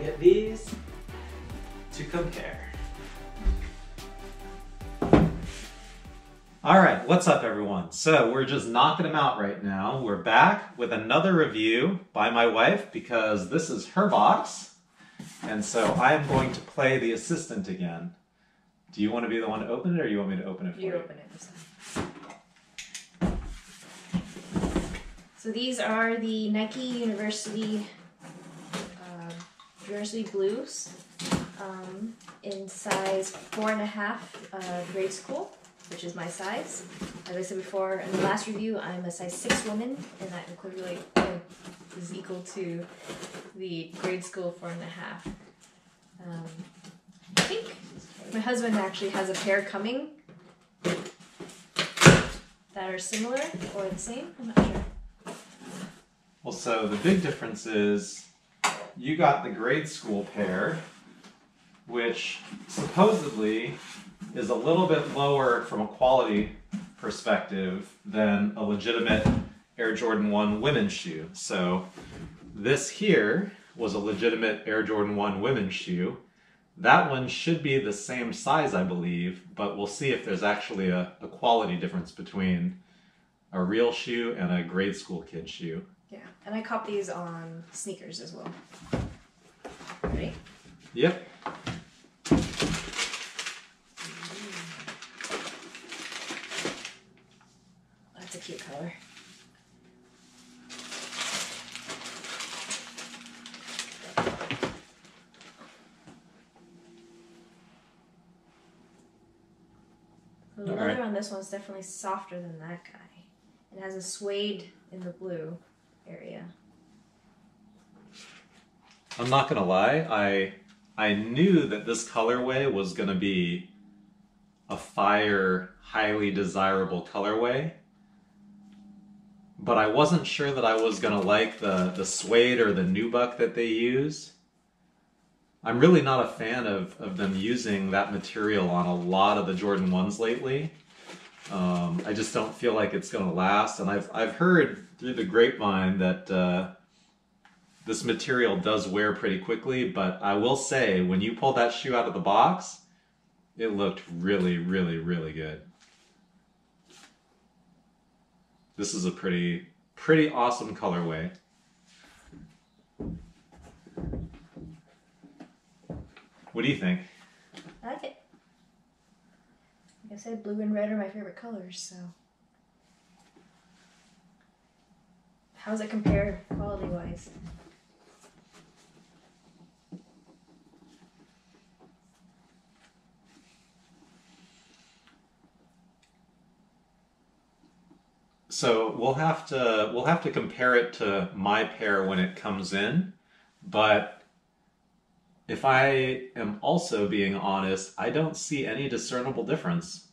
get these to compare. All right, what's up everyone? So we're just knocking them out right now. We're back with another review by my wife because this is her box. And so I am going to play the assistant again. Do you want to be the one to open it or you want me to open it for you? You open it this time. So these are the Nike University Blues in size 4.5 grade school, which is my size. As I said before in the last review, I'm a size 6 woman, and that equivalent is equal to the grade school 4.5. I think my husband actually has a pair coming that are similar or the same. I'm not sure. Well, so the big difference is you got the grade school pair, which supposedly is a little bit lower from a quality perspective than a legitimate Air Jordan 1 women's shoe. So this here was a legitimate Air Jordan 1 women's shoe. That one should be the same size, I believe, but we'll see if there's actually a quality difference between a real shoe and a grade school kid shoe. Yeah, and I caught these on sneakers as well. Ready? Yep. That's a cute color. The leather on this one's definitely softer than that guy. It has a suede in the blue area. I'm not gonna lie, I knew that this colorway was gonna be a fire, highly desirable colorway, but I wasn't sure that I was gonna like the suede or the nubuck that they use. I'm really not a fan of them using that material on a lot of the Jordan 1s lately. I just don't feel like it's gonna last, and I've heard through the grapevine that this material does wear pretty quickly, but I will say, when you pulled that shoe out of the box, it looked really, really, really good. This is a pretty awesome colorway. What do you think? I like it. Like I said, blue and red are my favorite colors, so. How does it compare quality-wise? So we'll have to compare it to my pair when it comes in, but if I am also being honest, I don't see any discernible difference.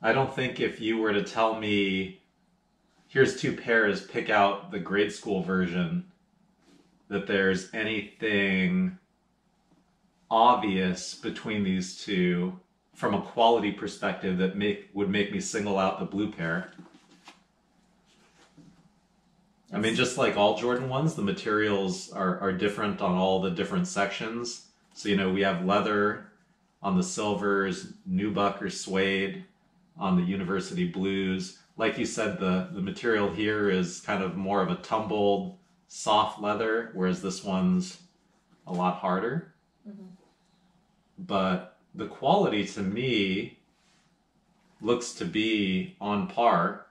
I don't think if you were to tell me, here's 2 pairs, pick out the grade school version, that there's anything obvious between these two from a quality perspective that would make me single out the blue pair. I mean, just like all Jordan 1s, the materials are different on all the different sections. So, you know, we have leather on the silvers, nubuck or suede on the University Blues. Like you said, the material here is kind of more of a tumbled, soft leather, whereas this one's a lot harder. Mm-hmm. But the quality to me looks to be on par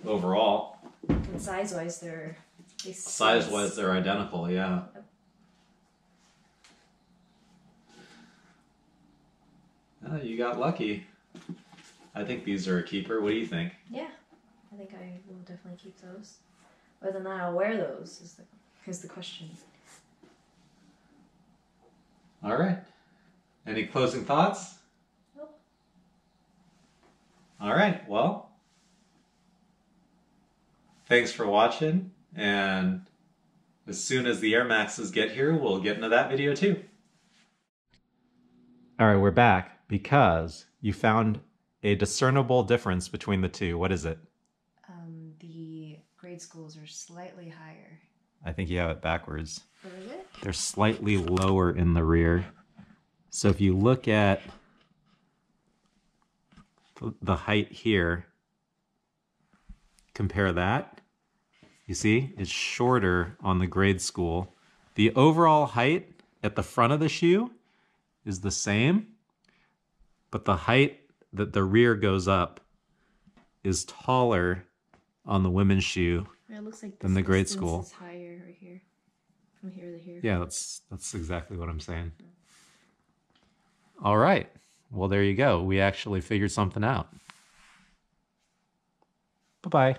overall. And size-wise, they're identical, yeah. Yep. You got lucky. I think these are a keeper. What do you think? Yeah, I think I will definitely keep those. Whether or not I'll wear those is the question. All right. Any closing thoughts? Nope. All right, well, thanks for watching, and as soon as the Air Maxes get here, we'll get into that video too. All right, we're back because you found a discernible difference between the two. What is it? The grade grade schools are slightly higher. I think you have it backwards. Or is it? They're slightly lower in the rear. So if you look at the height here, compare that, you see it's shorter on the grade school. The overall height at the front of the shoe is the same, but the height that the rear goes up is taller on the women's shoe It looks like than the grade distance school. is higher right here. From here to here. Yeah, that's exactly what I'm saying. All right. Well, there you go. We actually figured something out. Bye-bye.